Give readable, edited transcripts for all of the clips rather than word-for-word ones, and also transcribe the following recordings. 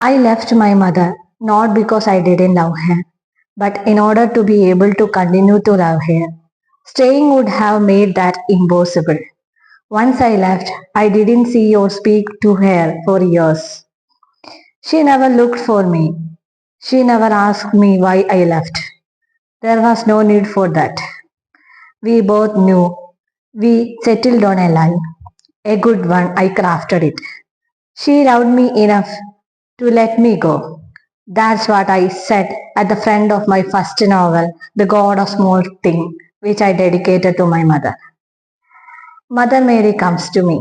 I left my mother not because I didn't love her, but in order to be able to continue to love her. Staying would have made that impossible. Once I left, I didn't see or speak to her for years. She never looked for me. She never asked me why I left. There was no need for that. We both knew. We settled on a lie. A good one, I crafted it. She loved me enough to let me go. That's what I said at the front of my first novel, The God of Small Things, which I dedicated to my mother. Mother Mary comes to me.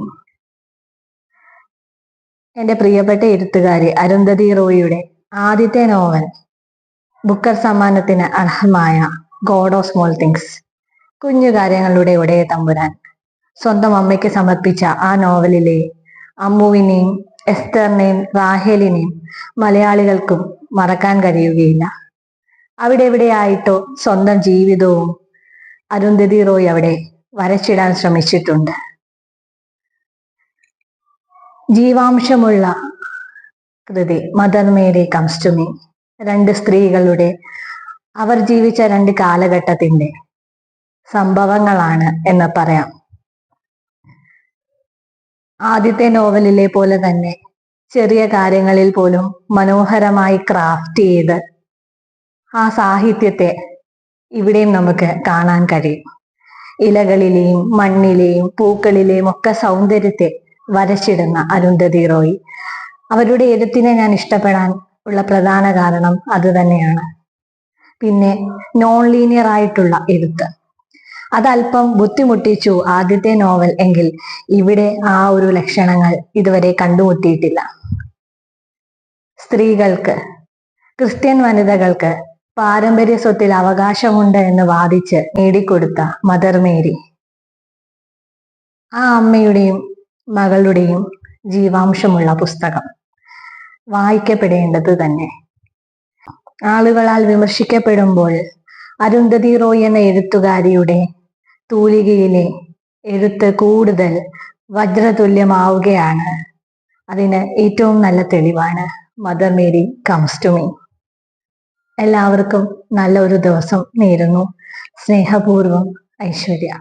എൻ്റെ പ്രിയപ്പെട്ട എഴുത്തുകാരി അരുന്ധതി റോയിയുടെ ആദ്യത്തെ novel, Booker സമ്മാനത്തിന് അർഹമായ God of small things, കുഞ്ഞു കാര്യങ്ങളുടെ ഒടേ തമ്പുരാൻ, സ്വന്തം അമ്മയ്ക്ക് സമർപ്പിച്ച ആ നോവലിലെ അമ്മുവിനെയും എസ്തറിനെയും റാഹേലിനെയും മലയാളികൾക്കും മറക്കാൻ കഴിയുകയില്ല. അവിടെ എവിടെയായിട്ടോ സ്വന്തം ജീവിതവും അരുന്ധതി റോയ് അവിടെ വരച്ചിടാൻ ശ്രമിച്ചിട്ടുണ്ട്. ജീവാംശമുള്ള കൃതി Mother Mary comes to me രണ്ട് സ്ത്രീകളുടെ, അവർ ജീവിച്ച രണ്ട് കാലഘട്ടത്തിന്റെ സംഭവങ്ങളാണ് എന്ന് പറയാം. ആദ്യത്തെ നോവലിലെ പോലെ തന്നെ ചെറിയ കാര്യങ്ങളിൽ പോലും മനോഹരമായി ക്രാഫ്റ്റ് ചെയ്ത് ആ സാഹിത്യത്തെ ഇവിടെയും നമുക്ക് കാണാൻ കഴിയും. ഇലകളിലെയും മണ്ണിലെയും പൂക്കളിലെയും ഒക്കെ സൗന്ദര്യത്തെ വരച്ചിടുന്ന അരുന്ധതി റോയ്. അവരുടെ എഴുത്തിനെ ഞാൻ ഇഷ്ടപ്പെടാൻ ഉള്ള പ്രധാന കാരണം അത് തന്നെയാണ്. പിന്നെ നോൺ ലീനിയർ ആയിട്ടുള്ള എഴുത്ത്, അതല്പം ബുദ്ധിമുട്ടിച്ചു ആദ്യത്തെ നോവൽ എങ്കിൽ ഇവിടെ ആ ഒരു ലക്ഷണങ്ങൾ ഇതുവരെ കണ്ടുമുട്ടിയിട്ടില്ല. സ്ത്രീകൾക്ക്, ക്രിസ്ത്യൻ വനിതകൾക്ക് പാരമ്പര്യ സ്വത്തിൽ അവകാശമുണ്ട് എന്ന് വാദിച്ച് നേടിക്കൊടുത്ത മദർ മേരി, ആ അമ്മയുടെയും മകളുടെയും ജീവാംശമുള്ള പുസ്തകം വായിക്കപ്പെടേണ്ടത് തന്നെ. ആളുകളാൽ വിമർശിക്കപ്പെടുമ്പോൾ അരുന്ധതി റോയ് എന്ന എഴുത്തുകാരിയുടെ തൂലികയിലെ എഴുത്ത് കൂടുതൽ വജ്രതുല്യമാവുകയാണ്. അതിന് ഏറ്റവും നല്ല തെളിവാണ് Mother Mary comes to me. എല്ലാവർക്കും നല്ലൊരു ദിവസം നേരുന്നു. സ്നേഹപൂർവ്വം, ഐശ്വര്യ.